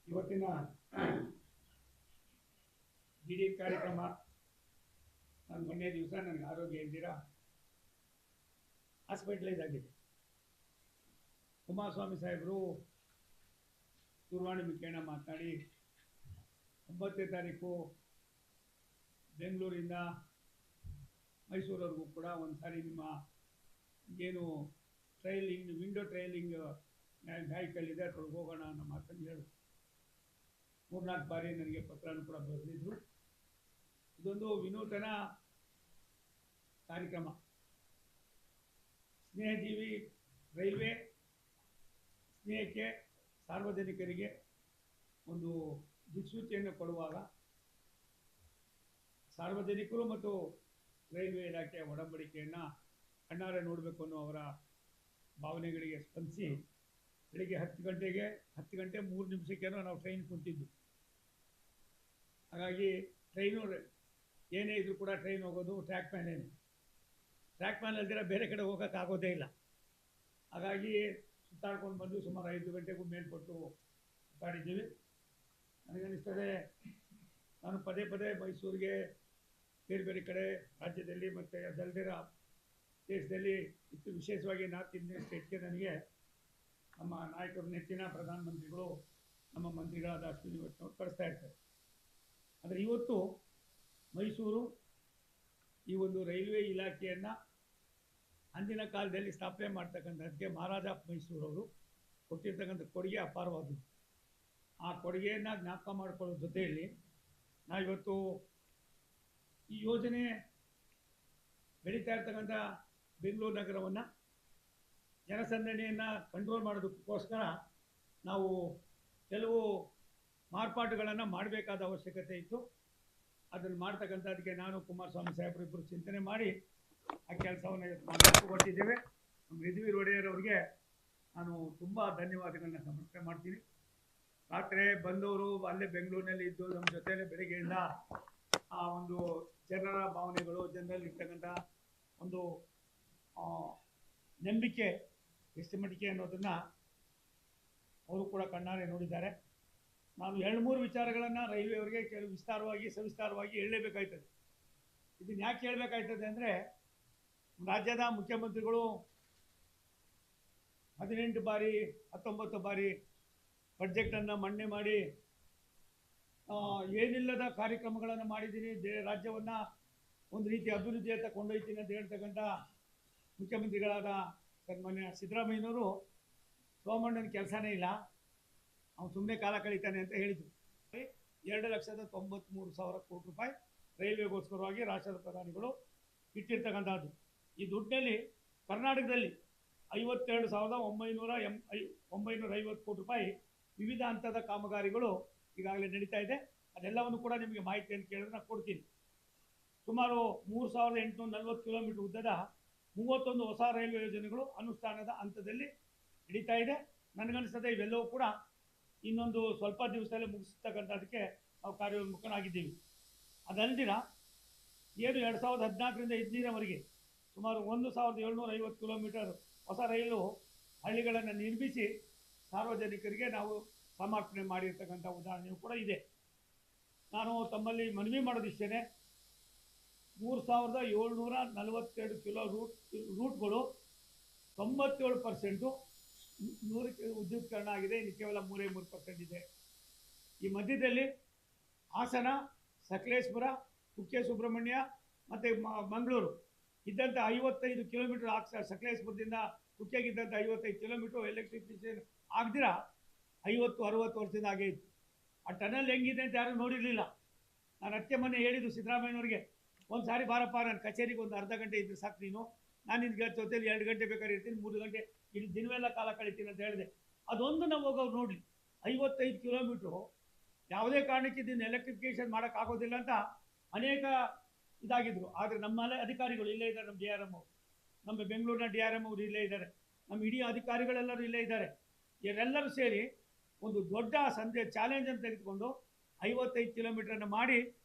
ಇವತ್ತಿನ ಡಿ ಕಾರ್ಯಕ್ರಮ ನಾನು ಮೊನ್ನೆ ದಿವಸ ನನಗೆ ಆರೋಗ್ಯ ಇಲ್ದಿರಾ ಹಾಸ್ಪಿಟಲೈಸ್ ಆಗಿದೆ. ಕುಮಾರಸ್ವಾಮಿ ಸಾಹೇಬರು ದೂರವಾಣಿ ಮುಖೇನ ಮಾತನಾಡಿ 9ನೇ ತಾರೀಕು ಬೆಂಗಳೂರಿಂದ ಮೈಸೂರವರೆಗೂ ಕೂಡ ಒಂದು ಸಾರಿ ನಿಮ್ಮ ಏನು ಟ್ರಯಲಿಂಗ್ ವಿಂಡೋ ಟ್ರಯಲಿಂಗ್ ಗಾಯಕಲ್ಲಿದೆ ಅದ್ರೊಳಗೆ ಹೋಗೋಣ ಅನ್ನೋ ಮಾತನ್ನು ಹೇಳು 3-4 ಬಾರಿ ನನಗೆ ಪತ್ರನೂ ಕೂಡ ಬರೆದಿದ್ರು. ಇದೊಂದು ವಿನೂತನ ಕಾರ್ಯಕ್ರಮ. ಸ್ನೇಹಜೀವಿ ರೈಲ್ವೆ ಸ್ನೇಹಕ್ಕೆ ಸಾರ್ವಜನಿಕರಿಗೆ ಒಂದು ದಿಕ್ಸೂಚಿಯನ್ನು ಕೊಡುವಾಗ ಸಾರ್ವಜನಿಕರು ಮತ್ತು ರೈಲ್ವೆ ಇಲಾಖೆಯ ಒಡಂಬಡಿಕೆಯನ್ನು ಕಣ್ಣಾರೆ ನೋಡಬೇಕು ಅನ್ನೋ ಅವರ ಭಾವನೆಗಳಿಗೆ ಸ್ಪಂದಿಸಿ ಬೆಳಿಗ್ಗೆ 10 ಗಂಟೆಗೆ 10 ಗಂಟೆ 3 ನಿಮಿಷಕ್ಕೇನೋ ನಾವು ಟ್ರೈನ್ ಕುಂತಿದ್ದು. ಹಾಗಾಗಿ ಟ್ರೈನು ಏನೇ ಇದ್ರೂ ಕೂಡ ಟ್ರೈನ್ ಹೋಗೋದು ಟ್ರ್ಯಾಕ್ ಮೇಲೇನೆ. ಟ್ರ್ಯಾಕ್ ಮೇಲೆ ಅಲ್ದಿರ ಬೇರೆ ಕಡೆ ಹೋಗೋಕ್ಕಾಗೋದೇ ಇಲ್ಲ. ಹಾಗಾಗಿ ಸುತ್ತಾಡ್ಕೊಂಡು ಬಂದು ಸುಮಾರು 5 ಗಂಟೆಗೂ ಮೇಲ್ಪಟ್ಟು ಸುತ್ತಾಡಿದ್ದೀವಿ. ನನಗನ್ನಿಸ್ತದೆ ನಾನು ಪದೇ ಪದೇ ಮೈಸೂರಿಗೆ ಬೇರೆ ಬೇರೆ ಕಡೆ ರಾಜ್ಯದಲ್ಲಿ ಮತ್ತು ಅದಲ್ದಿರ ದೇಶದಲ್ಲಿ ಇತ್ತು. ವಿಶೇಷವಾಗಿ ನಾರ್ತ್ ಇಂಡಿಯನ್ ಸ್ಟೇಟ್ಗೆ ನನಗೆ ನಮ್ಮ ನಾಯಕರು ನೆಚ್ಚಿನ ಪ್ರಧಾನಮಂತ್ರಿಗಳು ನಮ್ಮ ಮಂತ್ರಿಗಳಾದ ಅಶ್ವಿನಿ ವೈಷ್ಣವ್ ಕಳಿಸ್ತಾ ಇರ್ತಾರೆ. ಆದರೆ ಇವತ್ತು ಮೈಸೂರು ಈ ಒಂದು ರೈಲ್ವೆ ಇಲಾಖೆಯನ್ನು ಅಂದಿನ ಕಾಲದಲ್ಲಿ ಸ್ಥಾಪನೆ ಮಾಡ್ತಕ್ಕಂಥದ್ದಕ್ಕೆ ಮಹಾರಾಜ ಆಫ್ ಮೈಸೂರವರು ಕೊಟ್ಟಿರ್ತಕ್ಕಂಥ ಕೊಡುಗೆ ಅಪಾರವಾದದ್ದು. ಆ ಕೊಡುಗೆಯನ್ನು ಜ್ಞಾಪಕ ಮಾಡಿಕೊಳ್ಳೋ ಜೊತೆಯಲ್ಲಿ ನಾವಿವತ್ತು ಈ ಯೋಜನೆ ಬೆಳೀತಾ ಇರ್ತಕ್ಕಂಥ ಬೆಂಗಳೂರು ನಗರವನ್ನು ಜನಸಂದಣಿಯನ್ನು ಕಂಟ್ರೋಲ್ ಮಾಡೋದಕ್ಕೋಸ್ಕರ ನಾವು ಕೆಲವು ಮಾರ್ಪಾಟುಗಳನ್ನು ಮಾಡಬೇಕಾದ ಅವಶ್ಯಕತೆ ಇತ್ತು. ಅದನ್ನು ಮಾಡ್ತಕ್ಕಂಥದ್ದಕ್ಕೆ ನಾನು ಕುಮಾರಸ್ವಾಮಿ ಸಾಹೇಬರು ಇಬ್ಬರು ಚಿಂತನೆ ಮಾಡಿ ಆ ಕೆಲಸವನ್ನು ಕೊಟ್ಟಿದ್ದೇವೆ. ನಮ್ಮ ಯದುವೀರ್ ಒಡೆಯರ್ ಅವರಿಗೆ ನಾನು ತುಂಬ ಧನ್ಯವಾದಗಳನ್ನ ಸಮರ್ಪಣೆ ಮಾಡ್ತೀನಿ. ರಾತ್ರಿ ಬಂದವರು ಅಲ್ಲೇ ಬೆಂಗಳೂರಿನಲ್ಲಿ ಇದ್ದು ನಮ್ಮ ಜೊತೆಯಲ್ಲೇ ಬೆಳಗ್ಗೆಯಿಂದ ಆ ಒಂದು ಜನರ ಭಾವನೆಗಳು, ಜನರಲ್ಲಿ ಇರ್ತಕ್ಕಂಥ ಒಂದು ನಂಬಿಕೆ ಎಷ್ಟು ಮಟ್ಟಿಗೆ ಅನ್ನೋದನ್ನು ಅವರು ಕೂಡ ಕಣ್ಣಾರೆ ನೋಡಿದ್ದಾರೆ. ನಾನು 2-3 ವಿಚಾರಗಳನ್ನು ರೈಲ್ವೆ ಅವರಿಗೆ ಕೆಲವು ಸವಿಸ್ತಾರವಾಗಿ ಹೇಳಲೇಬೇಕಾಯ್ತದೆ. ಇದನ್ನು ಯಾಕೆ ಹೇಳಬೇಕಾಯ್ತದೆ ಅಂದರೆ, ರಾಜ್ಯದ ಮುಖ್ಯಮಂತ್ರಿಗಳು 18 ಬಾರಿ 19 ಬಾರಿ ಬಡ್ಜೆಟನ್ನು ಮಂಡನೆ ಮಾಡಿ ಏನಿಲ್ಲದ ಕಾರ್ಯಕ್ರಮಗಳನ್ನು ಮಾಡಿದ್ದೀನಿ, ರಾಜ್ಯವನ್ನು ಒಂದು ರೀತಿ ಅಭಿವೃದ್ಧಿಯತ್ತ ಕೊಂಡೊಯ್ತೀನಿ ಅಂತ ಹೇಳ್ತಕ್ಕಂಥ ಮುಖ್ಯಮಂತ್ರಿಗಳಾದ ಸನ್ಮಾನ್ಯ ಸಿದ್ದರಾಮಯ್ಯನವರು ಸೋಮಣ್ಣನ ಕೆಲಸನೇ ಇಲ್ಲ, ಅವನು ಸುಮ್ಮನೆ ಕಾಲ ಕಳೀತಾನೆ ಅಂತ ಹೇಳಿದರು. 2,93,000 ಕೋಟಿ ರೂಪಾಯಿ ರೈಲ್ವೆಗೋಸ್ಕರವಾಗಿ ರಾಷ್ಟ್ರದ ಪ್ರಧಾನಿಗಳು ಇಟ್ಟಿರ್ತಕ್ಕಂಥದ್ದು. ಈ ದುಡ್ಡಿನಲ್ಲಿ ಕರ್ನಾಟಕದಲ್ಲಿ 52,950 ಕೋಟಿ ರೂಪಾಯಿ ವಿವಿಧ ಹಂತದ ಕಾಮಗಾರಿಗಳು ಈಗಾಗಲೇ ನಡೀತಾ ಇದೆ. ಅದೆಲ್ಲವನ್ನು ಕೂಡ ನಿಮಗೆ ಮಾಹಿತಿಯನ್ನು ಕೇಳಿದ್ರೆ ನಾನು ಕೊಡ್ತೀನಿ. ಸುಮಾರು 3,840 ಕಿಲೋಮೀಟರ್ ಉದ್ದದ 31 ಹೊಸ ರೈಲ್ವೆ ಯೋಜನೆಗಳು ಅನುಷ್ಠಾನದ ಹಂತದಲ್ಲಿ ನಡೀತಾ ಇದೆ. ನನಗನ್ನಿಸ್ತದೆ ಇವೆಲ್ಲವೂ ಕೂಡ ಇನ್ನೊಂದು ಸ್ವಲ್ಪ ದಿವಸದಲ್ಲೇ ಮುಗಿಸ್ತಕ್ಕಂಥದ್ದಕ್ಕೆ ನಾವು ಕಾರ್ಯೋನ್ಮುಖನಾಗಿದ್ದೀವಿ. ಅದಲ್ದಿರ ಏನು 2014ರಿಂದ 15ರವರೆಗೆ ಸುಮಾರು 1,750 ಕಿಲೋಮೀಟರ್ ಹೊಸ ರೈಲು ಹಳ್ಳಿಗಳನ್ನು ನಿರ್ಮಿಸಿ ಸಾರ್ವಜನಿಕರಿಗೆ ನಾವು ಸಮರ್ಪಣೆ ಮಾಡಿರ್ತಕ್ಕಂಥ ಉದಾಹರಣೆಯೂ ಕೂಡ ಇದೆ. ನಾನು ತಮ್ಮಲ್ಲಿ ಮನವಿ ಮಾಡೋದಿಷ್ಟೇ, 3,742 ಕಿಲೋ ರೂಟ್ಗಳು 97% 100ಕ್ಕೆ ಉದ್ಯುಕ್ತೀಕರಣ ಆಗಿದೆ. ಇನ್ನು ಕೇವಲ 3% ಇದೆ. ಈ ಮಧ್ಯದಲ್ಲಿ ಹಾಸನ, ಸಕಲೇಶ್ಪುರ, ಕುಕ್ಕೆ ಸುಬ್ರಹ್ಮಣ್ಯ ಮತ್ತು ಮಂಗಳೂರು ಇದ್ದಂಥ 55 ಕಿಲೋಮೀಟರ್ ಸಕಲೇಶ್ಪುರದಿಂದ ಕುಕ್ಕೆಗಿದ್ದಂಥ 55 ಕಿಲೋಮೀಟರ್ ಎಲೆಕ್ಟ್ರಿಫಿಕೇಷನ್ ಆಗದಿರ 50-60 ವರ್ಷದಿಂದ ಆಗೇ ಇತ್ತು. ಆ ಟನಲ್ ಹೆಂಗಿದೆ ಅಂತ ಯಾರೂ ನೋಡಿರಲಿಲ್ಲ. ನಾನು ಅದಕ್ಕೆ ಮೊನ್ನೆ ಹೇಳಿದ್ದು ಸಿದ್ದರಾಮಯ್ಯನವ್ರಿಗೆ, ಒಂದು ಸಾರಿ ಬಾರಪ್ಪ ನನ್ನ ಕಚೇರಿಗೆ ಒಂದು ಅರ್ಧ ಗಂಟೆ ಇದ್ರೆ ಸಾಕು, ನಾನು ನಿನ್ನ ಜೊತೆಲಿ 2 ಗಂಟೆ ಬೇಕಾದ್ರೆ ಇರ್ತೀನಿ, 3 ಗಂಟೆ ಇಲ್ಲಿ ದಿನವೆಲ್ಲ ಕಾಲ ಕಳಿತೀನಿ ಅಂತ ಹೇಳಿದೆ. ಅದೊಂದು ನಾವು ಹೋಗೋರು ನೋಡಲಿ. 55 ಕಿಲೋಮೀಟ್ರು ಯಾವುದೇ ಕಾರಣಕ್ಕೆ ಇದನ್ನು ಎಲೆಕ್ಟ್ರಿಫಿಕೇಷನ್ ಮಾಡೋಕ್ಕಾಗೋದಿಲ್ಲ ಅಂತ ಅನೇಕ ಇದಾಗಿದ್ರು. ಆದರೆ ನಮ್ಮಲ್ಲೇ ಅಧಿಕಾರಿಗಳು ಇಲ್ಲೇ ಇದ್ದಾರೆ. ನಮ್ಮ DRM ಅವರು, ನಮ್ಮ ಬೆಂಗಳೂರಿನ DRM ಅವರು ಇಲ್ಲೇ ಇದ್ದಾರೆ. ನಮ್ಮ ಇಡೀ ಅಧಿಕಾರಿಗಳೆಲ್ಲರೂ ಇಲ್ಲೇ ಇದ್ದಾರೆ. ಇವರೆಲ್ಲರೂ ಸೇರಿ ಒಂದು ದೊಡ್ಡ ಚಾಲೆಂಜನ್ನು ತೆಗೆದುಕೊಂಡು 55 ಕಿಲೋಮೀಟ್ರನ್ನು ಮಾಡಿ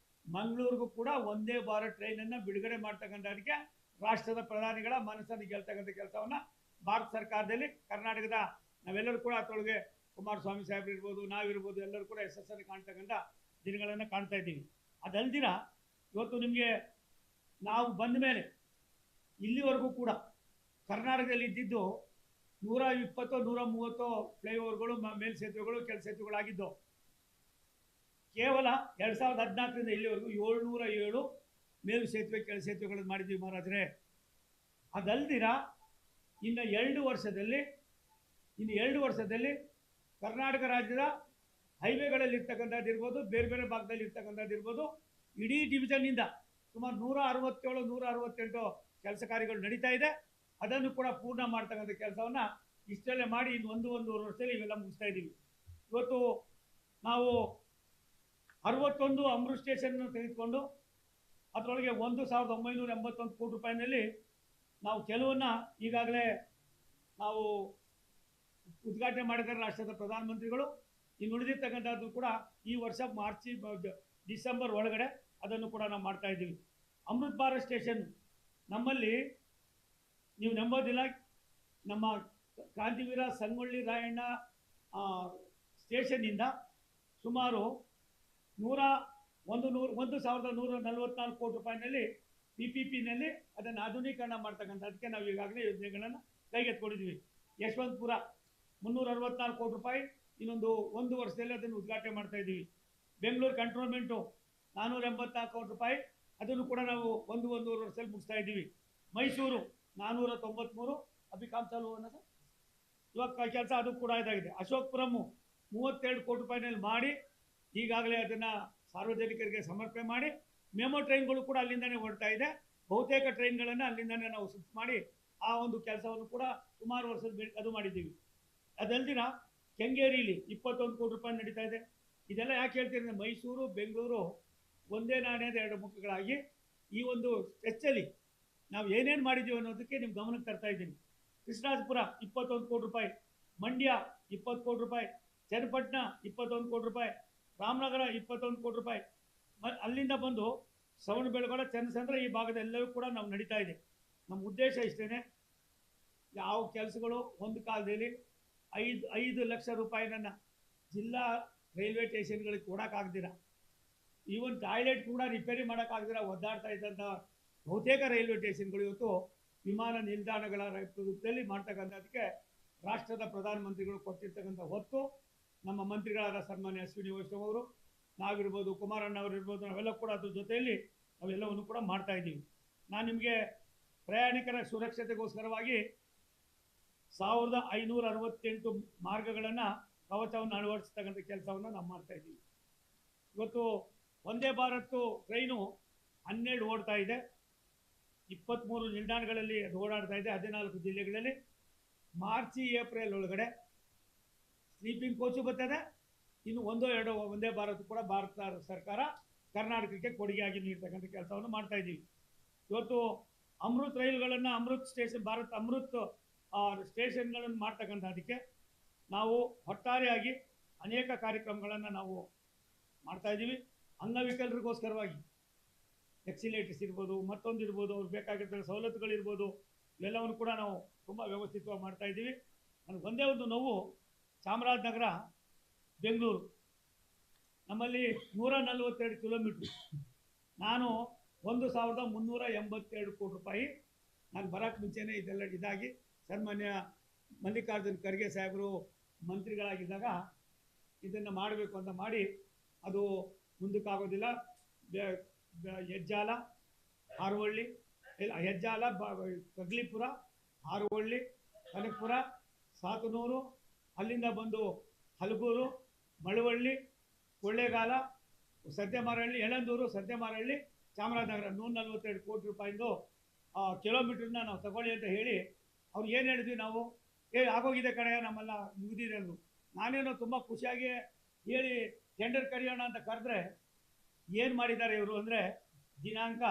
ಮಂಗಳೂರಿಗೂ ಕೂಡ ಒಂದೇ ಭಾರತ್ ಟ್ರೈನನ್ನು ಬಿಡುಗಡೆ ಮಾಡ್ತಕ್ಕಂಥದಕ್ಕೆ ರಾಷ್ಟ್ರದ ಪ್ರಧಾನಿಗಳ ಮನಸ್ಸನ್ನು ಗೆಲ್ತಕ್ಕಂಥ ಕೆಲಸವನ್ನು ಭಾರತ ಸರ್ಕಾರದಲ್ಲಿ ಕರ್ನಾಟಕದ ನಾವೆಲ್ಲರೂ ಕೂಡ ಅದರೊಳಗೆ ಕುಮಾರಸ್ವಾಮಿ ಸಾಹೇಬ್ರು ಇರ್ಬೋದು, ನಾವಿರ್ಬೋದು, ಎಲ್ಲರೂ ಕೂಡ ಯಶಸ್ಸನ್ನು ಕಾಣ್ತಕ್ಕಂಥ ದಿನಗಳನ್ನು ಕಾಣ್ತಾ ಇದ್ದೀವಿ. ಅದಲ್ದಿರ ಇವತ್ತು ನಿಮಗೆ ನಾವು ಬಂದ ಮೇಲೆ ಇಲ್ಲಿವರೆಗೂ ಕೂಡ ಕರ್ನಾಟಕದಲ್ಲಿ ಇದ್ದಿದ್ದು 120 130 ಫ್ಲೈಓವರ್ಗಳು, ಮೇಲ್ಸೇತುವೆಗಳು, ಕೆಳ ಸೇತುವೆಗಳಾಗಿದ್ದು. ಕೇವಲ 2014ರಿಂದ ಇಲ್ಲಿವರೆಗೂ 707 ಮೇಲು ಸೇತುವೆ, ಕೆಳ ಸೇತುವೆಗಳನ್ನು ಮಾಡಿದ್ದೀವಿ ಮಹಾರಾಜರೇ. ಅದಲ್ದಿರ ಇನ್ನು 2 ವರ್ಷದಲ್ಲಿ ಕರ್ನಾಟಕ ರಾಜ್ಯದ ಹೈವೇಗಳಲ್ಲಿ ಇರ್ತಕ್ಕಂಥದ್ದು ಇರ್ಬೋದು, ಬೇರೆ ಬೇರೆ ಭಾಗದಲ್ಲಿ ಇರ್ತಕ್ಕಂಥದ್ದು ಇರ್ಬೋದು, ಇಡೀ ಡಿವಿಷನ್ನಿಂದ ಸುಮಾರು 167 168 ಕೆಲಸ ಕಾರ್ಯಗಳು ನಡೀತಾ ಇದೆ. ಅದನ್ನು ಕೂಡ ಪೂರ್ಣ ಮಾಡ್ತಕ್ಕಂಥ ಕೆಲಸವನ್ನು ಇಷ್ಟರಲ್ಲೇ ಮಾಡಿ ಇನ್ನು 1-1.5 ವರ್ಷದಲ್ಲಿ ಇವೆಲ್ಲ ಮುಗಿಸ್ತಾ ಇದ್ದೀವಿ. ಇವತ್ತು ನಾವು 61 ಅಮೃತ್ ಸ್ಟೇಷನ್ ತೆಗೆದುಕೊಂಡು ಅದರೊಳಗೆ 1981 ಕೋಟಿ ರೂಪಾಯಿನಲ್ಲಿ ನಾವು ಕೆಲವನ್ನ ಈಗಾಗಲೇ ನಾವು ಉದ್ಘಾಟನೆ ಮಾಡಿದ್ದಾರೆ ರಾಷ್ಟ್ರದ ಪ್ರಧಾನಮಂತ್ರಿಗಳು. ಇನ್ನು ಉಳಿದಿರ್ತಕ್ಕಂಥದ್ದು ಕೂಡ ಈ ವರ್ಷ ಡಿಸೆಂಬರ್ ಒಳಗಡೆ ಅದನ್ನು ಕೂಡ ನಾವು ಮಾಡ್ತಾ ಇದ್ದೀವಿ. ಅಮೃತ್ ಭಾರತ್ ಸ್ಟೇಷನ್ ನಮ್ಮಲ್ಲಿ ನೀವು ನಂಬೋದಿಲ್ಲ, ನಮ್ಮ ಕ್ರಾಂತಿವೀರ ಸಂಗೊಳ್ಳಿ ರಾಯಣ್ಣ ಸ್ಟೇಷನ್ನಿಂದ ಸುಮಾರು 1144 ಕೋಟಿ ರೂಪಾಯಿನಲ್ಲಿ PPPನಲ್ಲಿ ಅದನ್ನು ಆಧುನೀಕರಣ ಮಾಡ್ತಕ್ಕಂಥದ್ದಕ್ಕೆ ನಾವು ಈಗಾಗಲೇ ಯೋಜನೆಗಳನ್ನು ಕೈಗೆತ್ತಿಕೊಂಡಿದ್ವಿ. ಯಶವಂತಪುರ 364 ಕೋಟಿ ರೂಪಾಯಿ, ಇನ್ನೊಂದು 1 ವರ್ಷದಲ್ಲಿ ಅದನ್ನು ಉದ್ಘಾಟನೆ ಮಾಡ್ತಾ ಇದ್ದೀವಿ. ಬೆಂಗಳೂರು ಕಂಟ್ರೋನ್ಮೆಂಟು 484 ಕೋಟಿ ರೂಪಾಯಿ, ಅದನ್ನು ಕೂಡ ನಾವು 1-1.5 ವರ್ಷದಲ್ಲಿ ಮುಗಿಸ್ತಾ ಇದ್ದೀವಿ. ಮೈಸೂರು 493 ಅಭಿಕಾಮ್ ಚಾಲು ಅನ್ನೋದು ಇವಾಗ ಕೆಲಸ ಅದು ಕೂಡ ಇದಾಗಿದೆ. ಅಶೋಕ್ಪುರಮ್ಮು 32 ಕೋಟಿ ರೂಪಾಯಿನಲ್ಲಿ ಮಾಡಿ ಈಗಾಗಲೇ ಅದನ್ನು ಸಾರ್ವಜನಿಕರಿಗೆ ಸಮರ್ಪಣೆ ಮಾಡಿ ಮೆಮೊ ಟ್ರೈನ್ಗಳು ಕೂಡ ಅಲ್ಲಿಂದನೇ ಹೊರಡ್ತಾ ಇದೆ. ಬಹುತೇಕ ಟ್ರೈನ್ಗಳನ್ನು ಅಲ್ಲಿಂದನೇ ನಾವು ಶಿಫ್ಟ್ ಮಾಡಿ ಆ ಒಂದು ಕೆಲಸವನ್ನು ಕೂಡ ಸುಮಾರು ವರ್ಷದ ಅದು ಮಾಡಿದ್ದೀವಿ. ಅದಲ್ದಿರ ಕೆಂಗೇರಿಲಿ 21 ಕೋಟಿ ರೂಪಾಯಿ ನಡೀತಾ ಇದೆ. ಇದೆಲ್ಲ ಯಾಕೆ ಹೇಳ್ತೀರಿ? ಮೈಸೂರು ಬೆಂಗಳೂರು ಒಂದೇ ನಾಣ್ಯದ 2 ಮುಖಗಳಾಗಿ ಈ ಒಂದು ಸ್ಟ್ರೆಚ್ಚಲ್ಲಿ ನಾವು ಏನೇನು ಮಾಡಿದ್ದೀವಿ ಅನ್ನೋದಕ್ಕೆ ನಿಮ್ಮ ಗಮನಕ್ಕೆ ತರ್ತಾ ಇದ್ದೀನಿ. ಕೃಷ್ಣರಾಜಪುರ 21 ಕೋಟಿ ರೂಪಾಯಿ, ಮಂಡ್ಯ 20 ಕೋಟಿ ರೂಪಾಯಿ, ಚನ್ನಪಟ್ಟಣ 21 ಕೋಟಿ ರೂಪಾಯಿ, ರಾಮನಗರ 21 ಕೋಟಿ ರೂಪಾಯಿ, ಅಲ್ಲಿಂದ ಬಂದು ಶ್ರವಣಬೆಳಗೊಳ, ಚನ್ನಸಂದ್ರ ಈ ಭಾಗದೆಲ್ಲವೂ ಕೂಡ ನಾವು ನಡೀತಾ ಇದೆ. ನಮ್ಮ ಉದ್ದೇಶ ಇಷ್ಟೇ, ಯಾವ ಕೆಲಸಗಳು ಒಂದು ಕಾಲದಲ್ಲಿ 5 ಲಕ್ಷ ರೂಪಾಯಿನ ಜಿಲ್ಲಾ ರೈಲ್ವೆ ಸ್ಟೇಷನ್ಗಳಿಗೆ ಕೊಡೋಕ್ಕಾಗ್ದಿರ, ಈವನ್ ಟಾಯ್ಲೆಟ್ ಕೂಡ ರಿಪೇರಿ ಮಾಡೋಕ್ಕಾಗ್ದಿರ ಒದ್ದಾಡ್ತಾ ಇದ್ದಂಥ ಬಹುತೇಕ ರೈಲ್ವೆ ಸ್ಟೇಷನ್ಗಳು ಇವತ್ತು ವಿಮಾನ ನಿಲ್ದಾಣಗಳ ರೂಪದಲ್ಲಿ ಮಾಡ್ತಕ್ಕಂಥದ್ದಕ್ಕೆ ರಾಷ್ಟ್ರದ ಪ್ರಧಾನಮಂತ್ರಿಗಳು ಕೊಟ್ಟಿರ್ತಕ್ಕಂಥ ಹೊತ್ತು ನಮ್ಮ ಮಂತ್ರಿಗಳಾದ ಸನ್ಮಾನ್ಯ ಅಶ್ವಿನಿ ವೈಷ್ಣವ್ ಅವರು, ನಾವಿರ್ಬೋದು, ಕುಮಾರಣ್ಣ ಅವರು ಇರ್ಬೋದು, ನಾವೆಲ್ಲ ಕೂಡ ಅದ್ರ ಜೊತೆಯಲ್ಲಿ ನಾವೆಲ್ಲವನ್ನು ಕೂಡ ಮಾಡ್ತಾ ಇದ್ದೀವಿ. ನಾನು ನಿಮಗೆ ಪ್ರಯಾಣಿಕರ ಸುರಕ್ಷತೆಗೋಸ್ಕರವಾಗಿ 1568 ಮಾರ್ಗಗಳನ್ನು ಕವಚವನ್ನು ಅಳವಡಿಸ್ತಕ್ಕಂಥ ಕೆಲಸವನ್ನು ನಾವು ಮಾಡ್ತಾ ಇದ್ದೀವಿ. ಇವತ್ತು ವಂದೇ ಭಾರತ್ ಟ್ರೈನು 12 ಓಡ್ತಾ ಇದೆ, 23 ನಿಲ್ದಾಣಗಳಲ್ಲಿ ಅದು ಓಡಾಡ್ತಾ ಇದೆ, 14 ಜಿಲ್ಲೆಗಳಲ್ಲಿ. ಮಾರ್ಚ್ ಏಪ್ರಿಲ್ ಒಳಗಡೆ ಸ್ಲೀಪಿಂಗ್ ಕೋಚು ಬರ್ತದೆ. ಇನ್ನು 1-2 ವಂದೇ ಭಾರತ್ ಕೂಡ ಭಾರತ ಸರ್ಕಾರ ಕರ್ನಾಟಕಕ್ಕೆ ಕೊಡುಗೆಯಾಗಿ ನೀಡ್ತಕ್ಕಂಥ ಕೆಲಸವನ್ನು ಮಾಡ್ತಾ ಇದ್ದೀವಿ. ಇವತ್ತು ಅಮೃತ್ ರೈಲುಗಳನ್ನು, ಅಮೃತ್ ಸ್ಟೇಷನ್, ಭಾರತ್ ಅಮೃತ್ ಸ್ಟೇಷನ್ಗಳನ್ನು ಮಾಡ್ತಕ್ಕಂಥದ್ದಕ್ಕೆ ನಾವು ಒಟ್ಟಾರೆಯಾಗಿ ಅನೇಕ ಕಾರ್ಯಕ್ರಮಗಳನ್ನು ನಾವು ಮಾಡ್ತಾ ಇದ್ದೀವಿ. ಅಂಗವಿಕಲರಿಗೋಸ್ಕರವಾಗಿ ಎಕ್ಸಿಲೇಟರ್ಸ್ ಇರ್ಬೋದು, ಮತ್ತೊಂದು ಇರ್ಬೋದು, ಅವ್ರಿಗೆ ಬೇಕಾಗಿರ್ತಕ್ಕ ಸವಲತ್ತುಗಳಿರ್ಬೋದು, ಇವೆಲ್ಲವನ್ನು ಕೂಡ ನಾವು ತುಂಬ ವ್ಯವಸ್ಥಿತವಾಗಿ ಮಾಡ್ತಾ ಇದ್ದೀವಿ. ನನಗೆ ಒಂದೇ ಒಂದು ನೋವು, ಚಾಮರಾಜನಗರ ಬೆಂಗಳೂರು ನಮ್ಮಲ್ಲಿ 142 ಕಿಲೋಮೀಟ್ರ್. ನಾನು 1382 ಕೋಟಿ ರೂಪಾಯಿ ನಾನು ಬರೋಕ್ಕೆ ಮುಂಚೆನೇ ಇದೆಲ್ಲ ಇದಾಗಿ ಸನ್ಮಾನ್ಯ ಮಲ್ಲಿಕಾರ್ಜುನ್ ಖರ್ಗೆ ಸಾಹೇಬರು ಮಂತ್ರಿಗಳಾಗಿದ್ದಾಗ ಇದನ್ನು ಮಾಡಬೇಕು ಅಂತ ಮಾಡಿ ಅದು ಮುಂದಕ್ಕಾಗೋದಿಲ್ಲ. ಹೆಜ್ಜಾಲ, ಹಾರೋಹಳ್ಳಿ, ಹೆಜ್ಜಾಲ, ಕಗ್ಲಿಪುರ, ಹಾರೋಹಳ್ಳಿ, ಕನಕಪುರ, ಸಾತನೂರು, ಅಲ್ಲಿಂದ ಬಂದು ಹಲಗೂರು, ಮಳವಳ್ಳಿ, ಕೊಳ್ಳೇಗಾಲ, ಸದ್ಯಮಾರಹಳ್ಳಿ, ಯಳಂದೂರು, ಸದ್ಯಮಾರಹಳ್ಳಿ, ಚಾಮರಾಜನಗರ 142 ಕೋಟಿ ರೂಪಾಯಿಂದು ಕಿಲೋಮೀಟ್ರನ್ನ ನಾವು ತಗೊಳ್ಳಿ ಅಂತ ಹೇಳಿ ಅವ್ರು ಏನು ಹೇಳಿದ್ವಿ ನಾವು, ಆಗೋಗಿದೆ ಕಡೆ ನಮ್ಮೆಲ್ಲ ಮುಗಿದಿದೆ ಅಂದರು. ನಾನೇನೋ ತುಂಬ ಖುಷಿಯಾಗಿ ಹೇಳಿ ಟೆಂಡರ್ ಕರೆಯೋಣ ಅಂತ ಕರೆದ್ರೆ ಏನು ಮಾಡಿದ್ದಾರೆ ಇವರು ಅಂದರೆ, ದಿನಾಂಕ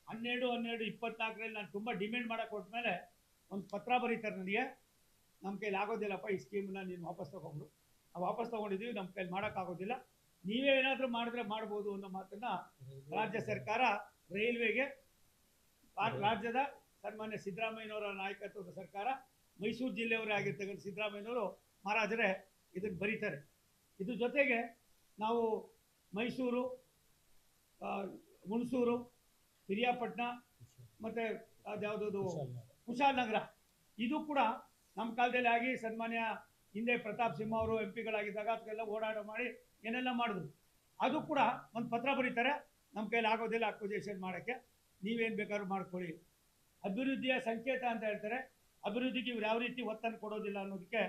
12/12/24 ನಾನು ತುಂಬ ಡಿಮ್ಯಾಂಡ್ ಮಾಡೋಕ್ಕೆ ಕೊಟ್ಟ ಒಂದು ಪತ್ರ ಬರೀತಾರೆ ನನಗೆ, ನಮ್ಮ ಕೈಲಿ ಆಗೋದಿಲ್ಲಪ್ಪ, ಈ ಸ್ಕೀಮನ್ನ ನೀನು ವಾಪಸ್ ತೊಗೊಂಡು. ನಾವು ವಾಪಸ್ ತೊಗೊಂಡಿದ್ದೀವಿ, ನಮ್ಮ ಕೈಲಿ ಮಾಡೋಕ್ಕಾಗೋದಿಲ್ಲ, ನೀವೇ ಏನಾದರೂ ಮಾಡಿದ್ರೆ ಮಾಡ್ಬೋದು ಅನ್ನೋ ಮಾತನ್ನು ರಾಜ್ಯ ಸರ್ಕಾರ ರೈಲ್ವೆಗೆ, ರಾಜ್ಯದ ಸನ್ಮಾನ್ಯ ಸಿದ್ದರಾಮಯ್ಯನವರ ನಾಯಕತ್ವದ ಸರ್ಕಾರ, ಮೈಸೂರು ಜಿಲ್ಲೆಯವರೇ ಆಗಿರ್ತಕ್ಕಂಥ ಸಿದ್ದರಾಮಯ್ಯನವರು, ಮಹಾರಾಜರೇ ಇದಕ್ಕೆ ಬರೀತಾರೆ. ಇದ್ರ ಜೊತೆಗೆ ನಾವು ಮೈಸೂರು, ಹುಣಸೂರು, ಪಿರಿಯಾಪಟ್ಟಣ ಮತ್ತು ಅದ್ಯಾವುದದು ಕುಶಾಲನಗರ, ಇದು ಕೂಡ ನಮ್ಮ ಕಾಲದಲ್ಲಿ ಆಗಿ ಸನ್ಮಾನ್ಯ ಹಿಂದೆ ಪ್ರತಾಪ್ ಸಿಂಹ ಅವರು ಎಂ ಪಿಗಳಾಗಿದ್ದಾಗ ಅದಕ್ಕೆಲ್ಲ ಓಡಾಟ ಮಾಡಿ ಏನೆಲ್ಲ ಮಾಡಿದ್ರು. ಅದು ಕೂಡ ಒಂದು ಪತ್ರ ಬರೀತಾರೆ, ನಮ್ಮ ಕೈಲಿ ಆಗೋದಿಲ್ಲ ಅಕ್ವಿಜೇಷನ್ ಮಾಡೋಕ್ಕೆ, ನೀವೇನು ಬೇಕಾದ್ರೂ ಮಾಡ್ಕೊಳ್ಳಿ. ಅಭಿವೃದ್ಧಿಯ ಸಂಕೇತ ಅಂತ ಹೇಳ್ತಾರೆ. ಅಭಿವೃದ್ಧಿಗೆ ಇವ್ರು ಯಾವ ರೀತಿ ಒತ್ತನ್ನು ಕೊಡೋದಿಲ್ಲ ಅನ್ನೋದಕ್ಕೆ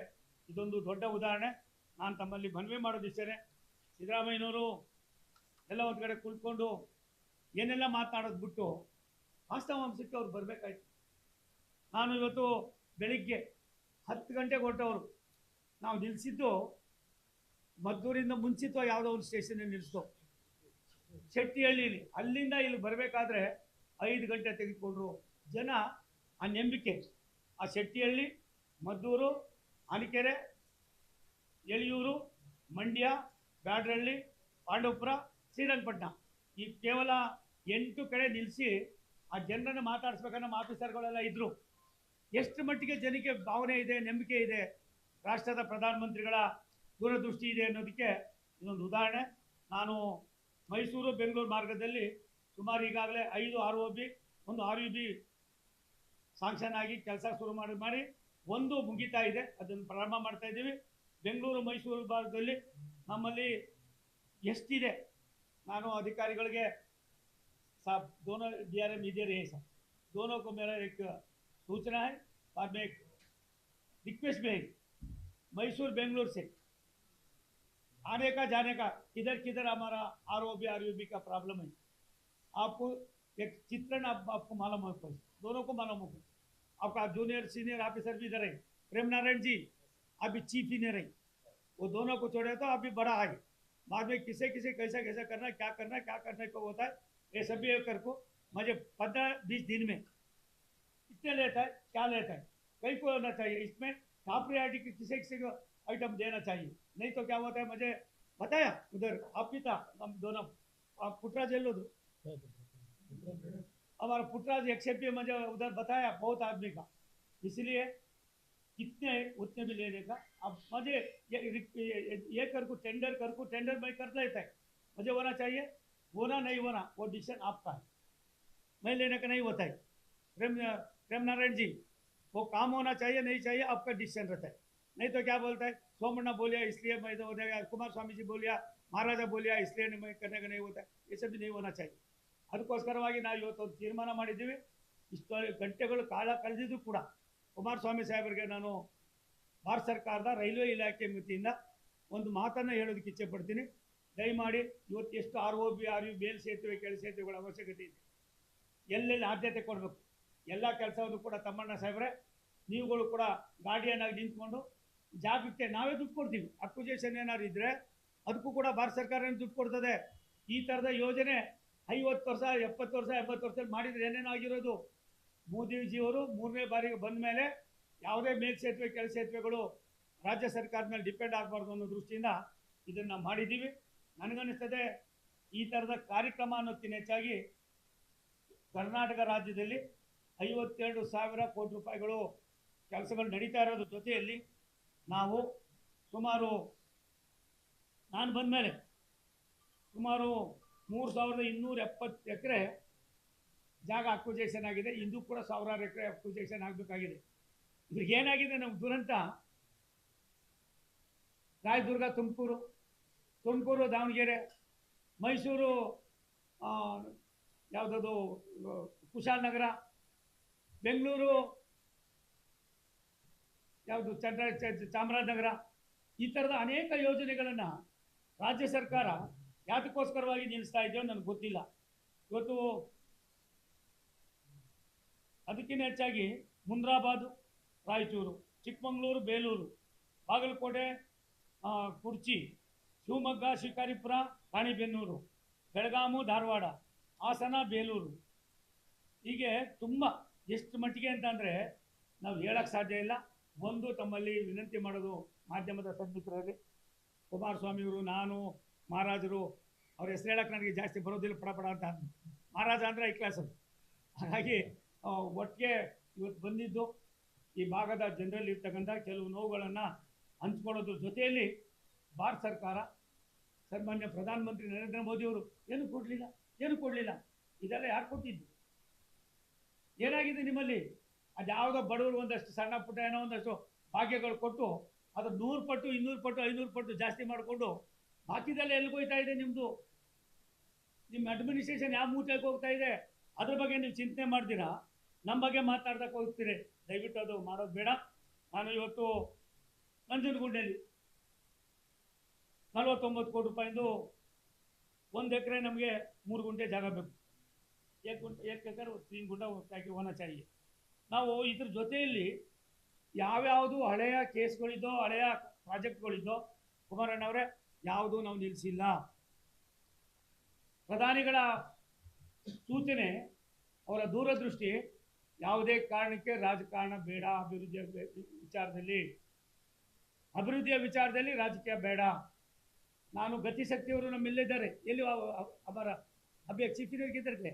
ಇದೊಂದು ದೊಡ್ಡ ಉದಾಹರಣೆ. ನಾನು ತಮ್ಮಲ್ಲಿ ಮನವಿ ಮಾಡೋದಿಷ್ಟೇ, ಸಿದ್ದರಾಮಯ್ಯನವರು ಎಲ್ಲ ಒಂದು ಕಡೆ ಕುಳ್ಕೊಂಡು ಏನೆಲ್ಲ ಮಾತನಾಡೋದು ಬಿಟ್ಟು ವಾಸ್ತವಾಂಶಕ್ಕೆ ಅವ್ರು ಬರಬೇಕಾಯ್ತು. ನಾನು ಇವತ್ತು ಬೆಳಿಗ್ಗೆ 10 ಗಂಟೆಗೆ ಹೊರಟವರು, ನಾವು ನಿಲ್ಲಿಸಿದ್ದು ಮದ್ದೂರಿಂದ ಮುಂಚಿತವಾಗಿ ಯಾವುದೋ ಒಂದು ಸ್ಟೇಷನ್ ನಿಲ್ಲಿಸ್ತು, ಶೆಟ್ಟಿಹಳ್ಳಿಲಿ. ಅಲ್ಲಿಂದ ಇಲ್ಲಿ ಬರಬೇಕಾದ್ರೆ 5 ಗಂಟೆ ತೆಗೆದುಕೊಂಡ್ರು. ಜನ ಆ ನಂಬಿಕೆ, ಆ ಶೆಟ್ಟಿಹಳ್ಳಿ, ಮದ್ದೂರು, ಆನಿಕೆರೆ, ಎಳಿಯೂರು, ಮಂಡ್ಯ, ಬ್ಯಾಡ್ರಳ್ಳಿ, ಪಾಂಡವಪುರ, ಶ್ರೀರಂಗಪಟ್ಟಣ, ಈ ಕೇವಲ 8 ಕಡೆ ನಿಲ್ಲಿಸಿ ಆ ಜನರನ್ನು ಮಾತಾಡಿಸ್ಬೇಕನ್ನೋ ಆಫೀಸರ್ಗಳೆಲ್ಲ ಇದ್ದರು. ಎಷ್ಟು ಮಟ್ಟಿಗೆ ಜನಕ್ಕೆ ಭಾವನೆ ಇದೆ, ನಂಬಿಕೆ ಇದೆ, ರಾಷ್ಟ್ರದ ಪ್ರಧಾನಮಂತ್ರಿಗಳ ದೂರದೃಷ್ಟಿ ಇದೆ ಅನ್ನೋದಕ್ಕೆ ಇದೊಂದು ಉದಾಹರಣೆ. ನಾನು ಮೈಸೂರು ಬೆಂಗಳೂರು ಮಾರ್ಗದಲ್ಲಿ ಸುಮಾರು ಈಗಾಗಲೇ 5 ROB, 1 RUB ಸಾಂಕ್ಷನ್ ಆಗಿ ಕೆಲಸ ಶುರು ಮಾಡಿ ಒಂದು ಮುಗಿತಾ ಇದೆ, ಅದನ್ನು ಪ್ರಾರಂಭ ಮಾಡ್ತಾ ಇದ್ದೀವಿ. ಬೆಂಗಳೂರು ಮೈಸೂರು ಭಾಗದಲ್ಲಿ ನಮ್ಮಲ್ಲಿ ಎಷ್ಟಿದೆ, ನಾನು अधिकारिಗಳಿಗೆ साहब दोनों DRM इधर है साहब, दोनों को मेरा एक सूचना है, बाद में एक रिक्वेस्ट भी है। मैसूर बेंगलुरु से आने का जाने का किधर किधर हमारा ROB RUB का प्रॉब्लम है, आपको एक चित्रण आपको मालूम हो, दोनों को मालूम होगा। आपका जूनियर सीनियर ऑफिसर भी इधर है, प्रेम नारायण जी अभी चीफ इंजीनियर है, वो दोनों को छोड़े तो अभी बड़ा है। बाद में किसे किसे कैसा कैसा करना है, क्या करने को होता है, ये सभी कर को मुझे 15-20 दिन में कितने लेता है, क्या लेता है, कहीं को होना चाहिए। इसमें टॉप प्रायोरिटी किसी किसी को आइटम देना चाहिए, नहीं तो क्या होता है मुझे बताया उधर आप भी था, हम दोनों आप पुटराज जेल हमारा पुटराज एक्सेप्ट मुझे उधर बताया बहुत आदमी का, इसलिए कितने उतने भी लेने का। अब मुझे ये कर को टेंडर मैं कर लेता है, मुझे होना चाहिए, होना नहीं होना वो डिसीजन आपका है, मैं लेने का नहीं होता है। प्रेम नारायण जी वो काम होना चाहिए नहीं चाहिए आपका डिसीजन रहता है, नहीं तो क्या बोलता है सोमण्णा बोलिया इसलिए मैं तो हो जाएगा, कुमार स्वामी जी बोलिया, महाराजा बोलिया इसलिए मैं करने का नहीं होता है, ये सब भी नहीं होना चाहिए। ಅದಕ್ಕೋಸ್ಕರವಾಗಿ ನಾವು ಇವತ್ತು ತೀರ್ಮಾನ ಮಾಡಿದ್ದೀವಿ. ಇಷ್ಟು ಗಂಟೆಗಳು ಕಾಲ ಕಳೆದಿದ್ದು ಕೂಡ ಕುಮಾರಸ್ವಾಮಿ ಸಾಹೇಬರಿಗೆ ನಾನು ಭಾರತ ಸರ್ಕಾರದ ರೈಲ್ವೆ ಇಲಾಖೆ ವತಿಯಿಂದ ಒಂದು ಮಾತನ್ನು ಹೇಳೋದಕ್ಕೆ ಇಚ್ಛೆ ಪಡ್ತೀನಿ. ದಯಮಾಡಿ ಇವತ್ತು ಎಷ್ಟು ROB RUB ಮೇಲ್ ಸೇತುವೆ ಕೆಳ ಸೇತುವೆಗಳ ಅವಶ್ಯಕತೆ ಇದೆ, ಎಲ್ಲೆಲ್ಲಿ ಆದ್ಯತೆ ಕೊಡಬೇಕು, ಎಲ್ಲ ಕೆಲಸವನ್ನು ಕೂಡ ತಮ್ಮಣ್ಣ ಸಾಹೇಬ್ರೆ ನೀವುಗಳು ಕೂಡ ಗಾರ್ಡಿಯನ್ ಆಗಿ ನಿಂತ್ಕೊಂಡು ಜಾಗಕ್ಕೆ ನಾವೇ ದುಡ್ಡು ಕೊಡ್ತೀವಿ. ಅಕ್ವಿಜೇಷನ್ ಏನಾದ್ರು ಇದ್ದರೆ ಅದಕ್ಕೂ ಕೂಡ ಭಾರತ ಸರ್ಕಾರ ದುಡ್ಡು ಕೊಡ್ತದೆ. ಈ ಥರದ ಯೋಜನೆ 50 ವರ್ಷ 70 ವರ್ಷ 80 ವರ್ಷದಲ್ಲಿ ಮಾಡಿದರೆ ಏನೇನಾಗಿರೋದು. ಮೋದಿಜಿಯವರು 3ನೇ ಬಾರಿಗೆ ಬಂದ ಮೇಲೆ ಯಾವುದೇ ಮೇಲ್ಸೇತುವೆ ಕೆಳ ಸೇತುವೆಗಳು ರಾಜ್ಯ ಸರ್ಕಾರದ ಮೇಲೆ ಡಿಪೆಂಡ್ ಆಗಬಾರ್ದು ಅನ್ನೋ ದೃಷ್ಟಿಯಿಂದ ಇದನ್ನು ಮಾಡಿದ್ದೀವಿ. ನನಗನ್ನಿಸ್ತದೆ ಈ ಥರದ ಕಾರ್ಯಕ್ರಮ ಅನ್ನೋದಕ್ಕಿಂತ ಹೆಚ್ಚಾಗಿ ಕರ್ನಾಟಕ ರಾಜ್ಯದಲ್ಲಿ 52,000 ಕೋಟಿ ರೂಪಾಯಿಗಳು ಕೆಲಸಗಳು ನಡೀತಾ ಇರೋದ್ರ ಜೊತೆಯಲ್ಲಿ ನಾವು ಸುಮಾರು ನಾನು ಬಂದ ಮೇಲೆ ಸುಮಾರು 3,270 ಎಕರೆ ಜಾಗ ಅಕ್ವಿಜೇಷನ್ ಆಗಿದೆ. ಇಂದು ಕೂಡ 1,000 ಎಕರೆ ಅಕ್ವಿಜೇಷನ್ ಆಗಬೇಕಾಗಿದೆ. ಇದ್ರಿಗೆ ಏನಾಗಿದೆ ನಮ್ಮ ದುರಂತ, ರಾಯದುರ್ಗ ತುಮಕೂರು ದಾವಣಗೆರೆ, ಮೈಸೂರು ಯಾವುದದು ಕುಶಾಲನಗರ, ಬೆಂಗಳೂರು ಯಾವುದು ಚಾಮರಾಜನಗರ, ಈ ಥರದ ಅನೇಕ ಯೋಜನೆಗಳನ್ನು ರಾಜ್ಯ ಸರ್ಕಾರ ಯಾತಕ್ಕೋಸ್ಕರವಾಗಿ ನಿಲ್ಲಿಸ್ತಾ ಇದೆಯೋ ನನಗೆ ಗೊತ್ತಿಲ್ಲ. ಇವತ್ತು ಅದಕ್ಕಿಂತ ಹೆಚ್ಚಾಗಿ ಮುನ್ರಾಬಾದು, ರಾಯಚೂರು, ಚಿಕ್ಕಮಗಳೂರು, ಬೇಲೂರು, ಬಾಗಲಕೋಟೆ, ಕುರ್ಚಿ, ಶಿವಮೊಗ್ಗ, ಶಿಕಾರಿಪುರ, ರಾಣಿಬೆನ್ನೂರು, ಬೆಳಗಾಮು, ಧಾರವಾಡ, ಹಾಸನ, ಬೇಲೂರು, ಹೀಗೆ ತುಂಬ ಎಷ್ಟು ಮಟ್ಟಿಗೆ ಅಂತಂದರೆ ನಾವು ಹೇಳಕ್ಕೆ ಸಾಧ್ಯ ಇಲ್ಲ. ಒಂದು ತಮ್ಮಲ್ಲಿ ವಿನಂತಿ ಮಾಡೋದು ಮಾಧ್ಯಮದ ಸನ್ಮಿತ್ರರಲ್ಲಿ, ಕುಮಾರಸ್ವಾಮಿಯವರು, ನಾನು, ಮಹಾರಾಜರು ಅವ್ರ ಹೆಸರು ಹೇಳಕ್ಕೆ ನನಗೆ ಜಾಸ್ತಿ ಬರೋದಿಲ್ಲ, ಪಡಪಡ ಅಂತ ಮಹಾರಾಜ ಅಂದರೆ ಐ ಕ್ಲಾಸ್ ಅದು. ಹಾಗಾಗಿ ಒಟ್ಟಿಗೆ ಇವತ್ತು ಬಂದಿದ್ದು ಈ ಭಾಗದ ಜನರಲ್ಲಿ ಇರ್ತಕ್ಕಂಥ ಕೆಲವು ನೋವುಗಳನ್ನು ಹಂಚ್ಕೊಳ್ಳೋದ್ರ ಜೊತೆಯಲ್ಲಿ ಭಾರತ ಸರ್ಕಾರ ಸನ್ಮಾನ್ಯ ಪ್ರಧಾನಮಂತ್ರಿ ನರೇಂದ್ರ ಮೋದಿಯವರು ಏನು ಕೊಡಲಿಲ್ಲ. ಇದೆಲ್ಲ ಯಾರು ಕೊಟ್ಟಿದ್ದು? ಏನಾಗಿದೆ ನಿಮ್ಮಲ್ಲಿ? ಅದ್ಯಾವುದೋ ಬಡವರು ಒಂದಷ್ಟು ಸಣ್ಣ ಪುಟ್ಟ ಏನೋ ಒಂದಷ್ಟು ಭಾಗ್ಯಗಳು ಕೊಟ್ಟು ಅದು 100 ಪಟ್ಟು 200 ಪಟ್ಟು 500 ಪಟ್ಟು ಜಾಸ್ತಿ ಮಾಡಿಕೊಂಡು ಬಾಕಿದೆಲ್ಲ ಎಲ್ಲಿಗೋಯ್ತಾ ಇದೆ ನಿಮ್ಮದು? ನಿಮ್ಮ ಅಡ್ಮಿನಿಸ್ಟ್ರೇಷನ್ ಯಾವ ಮೂಟೆಗೆ ಹೋಗ್ತಾ ಇದೆ? ಅದ್ರ ಬಗ್ಗೆ ನೀವು ಚಿಂತನೆ ಮಾಡ್ತೀರಾ? ನಮ್ಮ ಬಗ್ಗೆ ಮಾತಾಡ್ದಕ್ಕೆ ಹೋಗ್ತೀರಿ. ದಯವಿಟ್ಟು ಅದು ಮಾಡೋದು ಬೇಡ. ನಾನು ಇವತ್ತು ನಂಜನಗೂಡಿನಲ್ಲಿ 49 ಕೋಟಿ ರೂಪಾಯಿಂದು 1 ಎಕರೆ ನಮಗೆ 3 ಗುಂಟೆ ಜಾಗ ಬೇಕು. एक एकड़ 3 गुंडा होना चाहिए. ನಾವು ಇದ್ರ ಜೊತೆಯಲ್ಲಿ ಯಾವ್ಯಾವುದು ಹಳೆಯ ಕೇಸ್ಗಳಿದ್ದೋ ಹಳೆಯ ಪ್ರಾಜೆಕ್ಟ್ಗಳಿದ್ದೋ ಕುಮಾರಣ್ಣವರೇ ಯಾವುದು ನಾವು ನಿಲ್ಲಿಸಿಲ್ಲ. ಪ್ರಧಾನಿಗಳ ಸೂಚನೆ, ಅವರ ದೂರದೃಷ್ಟಿ, ಯಾವುದೇ ಕಾರಣಕ್ಕೆ ರಾಜಕಾರಣ ಬೇಡ, ಅಭಿವೃದ್ಧಿಯ ವಿಚಾರದಲ್ಲಿ ರಾಜಕೀಯ ಬೇಡ. ನಾನು ಗತಿಶಕ್ತಿಯವರು ನಮ್ಮೆಲ್ಲಿದ್ದಾರೆ, ಎಲ್ಲಿ ಅವರ अभी चीफ मिनिस्टर किधर गए?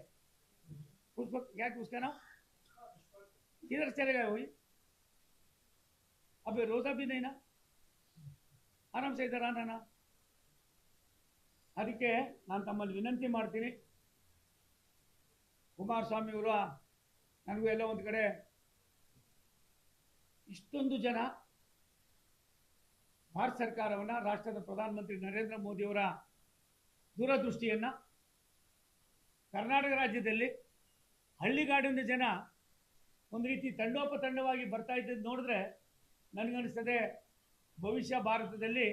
उस वक्त क्या उसका नाम किधर चले गए? वही अभी रोजा भी नहीं ना, आराम से इधर आना ना. ಅದಕ್ಕೆ ನಾನು ತಮ್ಮಲ್ಲಿ ವಿನಂತಿ ಮಾಡ್ತೀನಿ, ಕುಮಾರಸ್ವಾಮಿ ಅವರು ನನಗೂ ಎಲ್ಲ ಒಂದು ಕಡೆ ಇಷ್ಟೊಂದು ಜನ ಭಾರತ ಸರ್ಕಾರವನ್ನು, ರಾಷ್ಟ್ರದ ಪ್ರಧಾನಮಂತ್ರಿ ನರೇಂದ್ರ ಮೋದಿಯವರ ದೂರದೃಷ್ಟಿಯನ್ನು ಕರ್ನಾಟಕ ರಾಜ್ಯದಲ್ಲಿ ಹಳ್ಳಿಗಾಡಿನ ಜನ ಒಂದು ರೀತಿ ತಂಡೋಪತಂಡವಾಗಿ ಬರ್ತಾ ಇದ್ದದ್ದು ನೋಡಿದ್ರೆ ನನಗನ್ನಿಸ್ತದೆ ಭವಿಷ್ಯ ಭಾರತದಲ್ಲಿ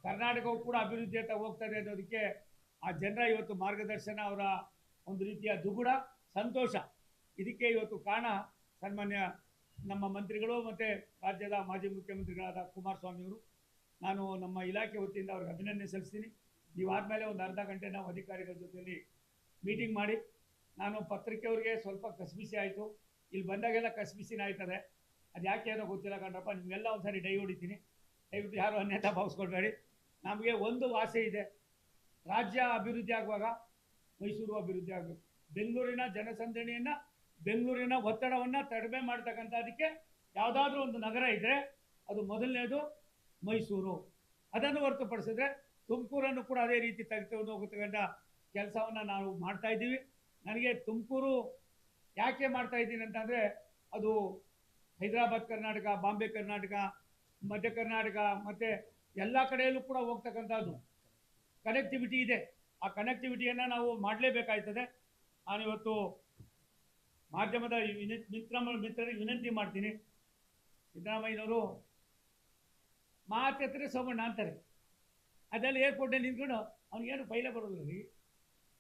ಕರ್ನಾಟಕವು ಕೂಡ ಅಭಿವೃದ್ಧಿಯತ್ತ ಹೋಗ್ತದೆ ಅನ್ನೋದಕ್ಕೆ ಆ ಜನರ ಇವತ್ತು ಮಾರ್ಗದರ್ಶನ, ಅವರ ಒಂದು ರೀತಿಯ ದುಗುಡ, ಸಂತೋಷ, ಇದಕ್ಕೆ ಇವತ್ತು ಕಾರಣ ಸನ್ಮಾನ್ಯ ನಮ್ಮ ಮಂತ್ರಿಗಳು ಮತ್ತು ರಾಜ್ಯದ ಮಾಜಿ ಮುಖ್ಯಮಂತ್ರಿಗಳಾದ ಕುಮಾರಸ್ವಾಮಿಯವರು. ನಾನು ನಮ್ಮ ಇಲಾಖೆ ವತಿಯಿಂದ ಅವ್ರಿಗೆ ಅಭಿನಂದನೆ ಸಲ್ಲಿಸ್ತೀನಿ. ನೀವಾದಮೇಲೆ ಒಂದು ಅರ್ಧ ಗಂಟೆ ನಾವು ಅಧಿಕಾರಿಗಳ ಜೊತೆಯಲ್ಲಿ ಮೀಟಿಂಗ್ ಮಾಡಿ, ನಾನು ಪತ್ರಿಕೆಯವ್ರಿಗೆ ಸ್ವಲ್ಪ ಕಸಿಬಿಸಿ ಆಯಿತು, ಇಲ್ಲಿ ಬಂದಾಗೆಲ್ಲ ಕಸಿಬಿಸಿನ ಆಯ್ತದೆ, ಅದು ಯಾಕೆ ಏನೋ ಗೊತ್ತಿಲ್ಲ ಕಣ್ರಪ್ಪ, ನಿಮಗೆಲ್ಲ ಒಂದು ಸಾರಿ ಡೈ ಹೊಡಿತೀನಿ, ದಯವಿಟ್ಟು ಯಾರು ಅನ್ಯತಾ ಭಾವಿಸ್ಕೊಳ್ಬೇಡಿ. ನಮಗೆ ಒಂದು ಆಸೆ ಇದೆ, ರಾಜ್ಯ ಅಭಿವೃದ್ಧಿ ಆಗುವಾಗ ಮೈಸೂರು ಅಭಿವೃದ್ಧಿ ಆಗಬೇಕು. ಬೆಂಗಳೂರಿನ ಜನಸಂದಣಿಯನ್ನು, ಬೆಂಗಳೂರಿನ ಒತ್ತಡವನ್ನು ಕಡಿಮೆ ಮಾಡ್ತಕ್ಕಂಥದ್ದಕ್ಕೆ ಯಾವುದಾದ್ರೂ ಒಂದು ನಗರ ಇದ್ದರೆ ಅದು ಮೊದಲನೇದು ಮೈಸೂರು. ಅದನ್ನು ಹೊರತುಪಡಿಸಿದ್ರೆ ತುಮಕೂರನ್ನು ಕೂಡ ಅದೇ ರೀತಿ ತೆಗೆದುಕೊಂಡು ಹೋಗತಕ್ಕಂಥ ಕೆಲಸವನ್ನು ನಾವು ಮಾಡ್ತಾ ಇದ್ದೀವಿ. ನನಗೆ ತುಮಕೂರು ಯಾಕೆ ಮಾಡ್ತಾ ಇದ್ದೀನಿ ಅಂತಂದರೆ, ಅದು ಹೈದರಾಬಾದ್ ಕರ್ನಾಟಕ, ಬಾಂಬೆ ಕರ್ನಾಟಕ, ಮಧ್ಯ ಕರ್ನಾಟಕ ಮತ್ತು ಎಲ್ಲ ಕಡೆಯಲ್ಲೂ ಕೂಡ ಹೋಗ್ತಕ್ಕಂಥದ್ದು ಕನೆಕ್ಟಿವಿಟಿ ಇದೆ. ಆ ಕನೆಕ್ಟಿವಿಟಿಯನ್ನು ನಾವು ಮಾಡಲೇಬೇಕಾಯ್ತದೆ. ನಾನಿವತ್ತು ಮಾಧ್ಯಮದ ಮಿತ್ರರಿಗೆ ವಿನಂತಿ ಮಾಡ್ತೀನಿ, ಸಿದ್ದರಾಮಯ್ಯನವರು ಮಾತೆತ್ತರೆ ಸೋಮಣ್ಣ ಅಂತಾರೆ, ಅದೆಲ್ಲ ಏರ್ಪೋರ್ಟಲ್ಲಿ ನಿಂತ್ಕೊಂಡು ಅವ್ನಿಗೇನು ಫೈಲೇ ಬರೋಲ್ಲ ರೀ,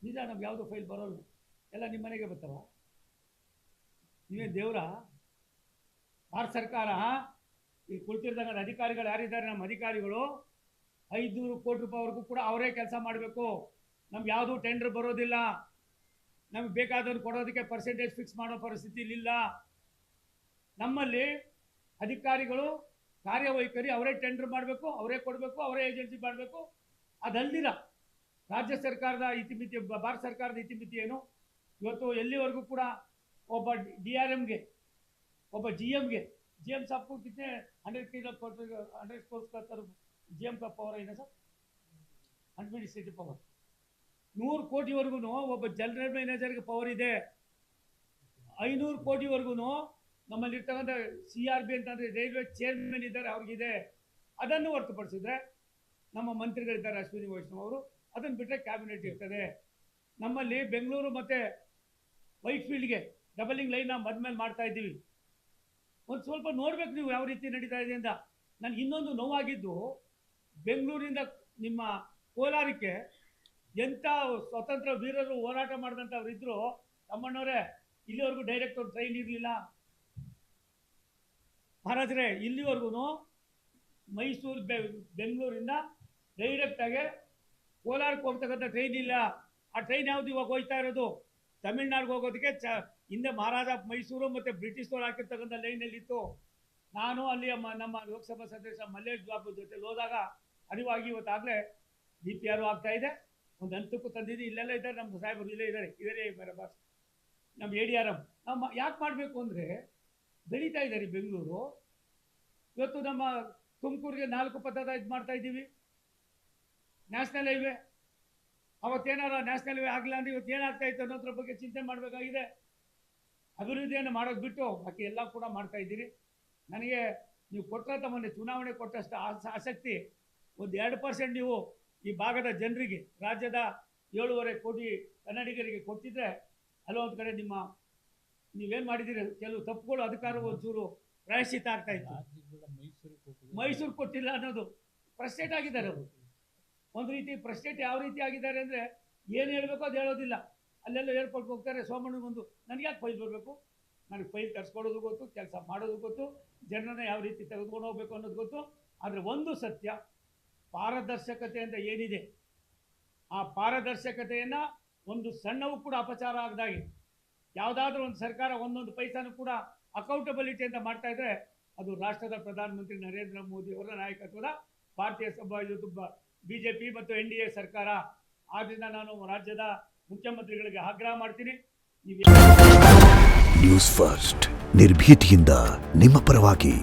ನಿಜ, ನಮ್ಗೆ ಯಾವುದೋ ಫೈಲ್ ಬರೋಲ್ಲ, ಎಲ್ಲ ನಿಮ್ಮ ಮನೆಗೆ ಬರ್ತಾವ, ನೀವೇ ದೇವ್ರ? ಭಾರತ ಸರ್ಕಾರ ಈ ಕುಳಿತಿರ್ತಕ್ಕಂಥ ಅಧಿಕಾರಿಗಳು ಯಾರಿದ್ದಾರೆ, ನಮ್ಮ ಅಧಿಕಾರಿಗಳು 500 ಕೋಟಿ ರೂಪಾಯಿವರೆಗೂ ಕೂಡ ಅವರೇ ಕೆಲಸ ಮಾಡಬೇಕು. ನಮ್ಗೆ ಯಾವುದೂ ಟೆಂಡರ್ ಬರೋದಿಲ್ಲ, ನಮ್ಗೆ ಬೇಕಾದವ್ರು ಕೊಡೋದಕ್ಕೆ ಪರ್ಸೆಂಟೇಜ್ ಫಿಕ್ಸ್ ಮಾಡೋ ಪರಿಸ್ಥಿತಿ ಇಲ್ಲ. ನಮ್ಮಲ್ಲಿ ಅಧಿಕಾರಿಗಳು ಕಾರ್ಯವೈಖರಿ ಅವರೇ ಟೆಂಡರ್ ಮಾಡಬೇಕು, ಅವರೇ ಕೊಡಬೇಕು, ಅವರೇ ಏಜೆನ್ಸಿ ಮಾಡಬೇಕು. ಅದಲ್ದಿರ ರಾಜ್ಯ ಸರ್ಕಾರದ ಇತಿಮಿತಿ, ಭಾರತ ಸರ್ಕಾರದ ಇತಿಮಿತಿ ಏನು? ಇವತ್ತು ಎಲ್ಲಿವರೆಗೂ ಕೂಡ ಒಬ್ಬ DRMಗೆ, ಒಬ್ಬ GMಗೆ, GM ಸಾಬ್ಕು ಕಿತನೆ 100 crore GM का पावर है ना सर, अडमिनिस्ट्रेटिव पावर 100 ಕೋಟಿವರೆಗೂ ಒಬ್ಬ ಜನರಲ್ ಮ್ಯಾನೇಜರ್ಗೆ ಪವರ್ ಇದೆ. 500 ಕೋಟಿವರೆಗೂ ನಮ್ಮಲ್ಲಿರ್ತಕ್ಕಂಥ CRB ಅಂತಂದರೆ ರೈಲ್ವೆ ಚೇರ್ಮನ್ ಇದ್ದಾರೆ, ಅವ್ರಿಗಿದೆ. ಅದನ್ನು ಹೊರತುಪಡಿಸಿದ್ರೆ ನಮ್ಮ ಮಂತ್ರಿಗಳಿದ್ದಾರೆ, ಅಶ್ವಿನಿ ವೈಷ್ಣವ್ ಅವರು, ಅದನ್ನು ಬಿಟ್ಟರೆ ಕ್ಯಾಬಿನೆಟ್ ಇರ್ತದೆ. ನಮ್ಮಲ್ಲಿ ಬೆಂಗಳೂರು ಮತ್ತು ವೈಟ್ಫೀಲ್ಡ್ಗೆ ಡಬಲಿಂಗ್ ಲೈನ್ ನಾವು ಮದ್ಮೇಲೆ ಮಾಡ್ತಾ ಇದ್ದೀವಿ. ಒಂದು ಸ್ವಲ್ಪ ನೋಡ್ಬೇಕು ನೀವು ಯಾವ ರೀತಿ ನಡೀತಾ ಇದೆ ಅಂತ. ನನಗೆ ಇನ್ನೊಂದು ನೋವಾಗಿದ್ದು, ಬೆಂಗಳೂರಿಂದ ನಿಮ್ಮ ಕೋಲಾರಕ್ಕೆ ಎಂಥ ಸ್ವತಂತ್ರ ವೀರರು ಹೋರಾಟ ಮಾಡಿದಂಥವ್ರು ಇದ್ದರು, ತಮ್ಮಣ್ಣವರೇ, ಇಲ್ಲಿವರೆಗೂ ಡೈರೆಕ್ಟ್ ಒಂದು ಟ್ರೈನ್ ಇರಲಿಲ್ಲ ಮಹಾರಾಜರೇ. ಇಲ್ಲಿವರೆಗೂ ಮೈಸೂರು ಬೆಂಗಳೂರಿಂದ ಡೈರೆಕ್ಟಾಗಿ ಕೋಲಾರಕ್ಕೆ ಹೋಗ್ತಕ್ಕಂಥ ಟ್ರೈನ್ ಇಲ್ಲ. ಆ ಟ್ರೈನ್ ಯಾವುದು ಇವಾಗ ಹೋಗ್ತಾ ಇರೋದು? ತಮಿಳ್ನಾಡಿಗೆ ಹೋಗೋದಕ್ಕೆ ಹಿಂದೆ ಮಹಾರಾಜ ಮೈಸೂರು ಮತ್ತು ಬ್ರಿಟಿಷ್ನವ್ರು ಹಾಕಿರ್ತಕ್ಕಂಥ ಲೈನಲ್ಲಿತ್ತು. ನಾನು ಅಲ್ಲಿ ನಮ್ಮ ಲೋಕಸಭಾ ಸದಸ್ಯ ಮಲ್ಲೇಶ್ ಬಾಬು ಜೊತೆ ಹೋದಾಗ ಅರಿವಾಗಿ ಇವತ್ತಾಗಲೇ DPR ಆಗ್ತಾ ಇದೆ, ಒಂದು ಹಂತಕ್ಕೂ ತಂದಿದ್ದು. ಇಲ್ಲೆಲ್ಲ ಇದ್ದಾರೆ ನಮ್ಮ ಸಾಹೇಬರು, ಇಲ್ಲೇ ಇದ್ದಾರೆ ಬಾಸ್, ನಮ್ಮ ADRM. ನಾವು ಯಾಕೆ ಮಾಡಬೇಕು ಅಂದರೆ ಬೆಳೀತಾ ಇದ್ದಾರೆ ಬೆಂಗಳೂರು. ಇವತ್ತು ನಮ್ಮ ತುಮಕೂರಿಗೆ 4 ಪಥದ ಇದು ಮಾಡ್ತಾ ಇದ್ದೀವಿ. ನ್ಯಾಷನಲ್ ಹೈವೇ ಅವತ್ತೇನಾರ ನ್ಯಾಷನಲ್ ಹೈವೇ ಆಗಲಿಲ್ಲ ಅಂದರೆ ಇವತ್ತು ಏನಾಗ್ತಾ ಇತ್ತು ಅನ್ನೋದ್ರ ಬಗ್ಗೆ ಚಿಂತೆ ಮಾಡಬೇಕಾಗಿದೆ. ಅಭಿವೃದ್ಧಿಯನ್ನು ಮಾಡೋದು ಬಿಟ್ಟು ಬಾಕಿ ಎಲ್ಲ ಕೂಡ ಮಾಡ್ತಾ ಇದ್ದೀರಿ. ನನಗೆ ನೀವು ಕೊಟ್ಟಂಥ ಮೊನ್ನೆ ಚುನಾವಣೆ ಕೊಟ್ಟಷ್ಟು ಆಸಕ್ತಿ ಒಂದು 2% ನೀವು ಈ ಭಾಗದ ಜನರಿಗೆ, ರಾಜ್ಯದ 7.5 ಕೋಟಿ ಕನ್ನಡಿಗರಿಗೆ ಕೊಟ್ಟಿದ್ರೆ ಅಲ್ಲೊಂದು ಕಡೆ ನೀವೇನು ಮಾಡಿದ್ದೀರಿ ಕೆಲವು ತಪ್ಪುಗಳು ಅಧಿಕಾರ ಒಂಚೂರು ಪ್ರಾಯಶ್ಚಿತ್ತ ಆಗ್ತಾ ಇತ್ತು. ಮೈಸೂರು ಕೊಟ್ಟಿಲ್ಲ ಅನ್ನೋದು ಫ್ರಸ್ಟ್ರೇಟ್ ಆಗಿದ್ದಾರೆ. ಅವರು ಒಂದು ರೀತಿ ಫ್ರಸ್ಟ್ರೇಟ್ ಯಾವ ರೀತಿ ಆಗಿದ್ದಾರೆ ಅಂದರೆ ಏನು ಹೇಳಬೇಕು ಅದು ಹೇಳೋದಿಲ್ಲ. ಅಲ್ಲೆಲ್ಲ ಏರ್ಪೋರ್ಟ್ಗೆ ಹೋಗ್ತಾರೆ, ಸೋಮಣ್ಣಗೊಂದು ನನಗೆ ಯಾಕೆ ಫೈಲ್ ಬರಬೇಕು, ನನಗೆ ಫೈಲ್ ತರಿಸ್ಕೊಡೋದು ಗೊತ್ತು, ಕೆಲಸ ಮಾಡೋದು ಗೊತ್ತು, ಜನರನ್ನ ಯಾವ ರೀತಿ ತೆಗೆದುಕೊಂಡು ಹೋಗಬೇಕು ಅನ್ನೋದು ಗೊತ್ತು. ಆದರೆ ಒಂದು ಸತ್ಯ, ಪಾರದರ್ಶಕತೆ ಅಂತ ಏನಿದೆ ಆ ಪಾರದರ್ಶಕತೆಯನ್ನು ಒಂದು ಸಣ್ಣವೂ ಕೂಡ ಅಪಚಾರ ಆಗದಾಗೆ ಯಾವುದಾದ್ರೂ ಒಂದು ಸರ್ಕಾರ ಒಂದೊಂದು ಪೈಸಾನು ಕೂಡ ಅಕೌಂಟಬಿಲಿಟಿ ಅಂತ ಮಾಡ್ತಾ ಇದ್ರೆ ಅದು ರಾಷ್ಟ್ರದ ಪ್ರಧಾನಮಂತ್ರಿ ನರೇಂದ್ರ ಮೋದಿ ಅವರ ನಾಯಕತ್ವದ ಭಾರತೀಯ BJP ಮತ್ತು NDA ಸರ್ಕಾರ. ಆದ್ದರಿಂದ ನಾನು ರಾಜ್ಯದ ಮುಖ್ಯಮಂತ್ರಿಗಳಿಗೆ ಆಗ್ರಹ ಮಾಡ್ತೀನಿ, ನ್ಯೂಸ್ ಫಸ್ಟ್ ನಿರ್ಭೀತಿಯಿಂದ ನಿಮ್ಮ ಪರವಾಗಿ.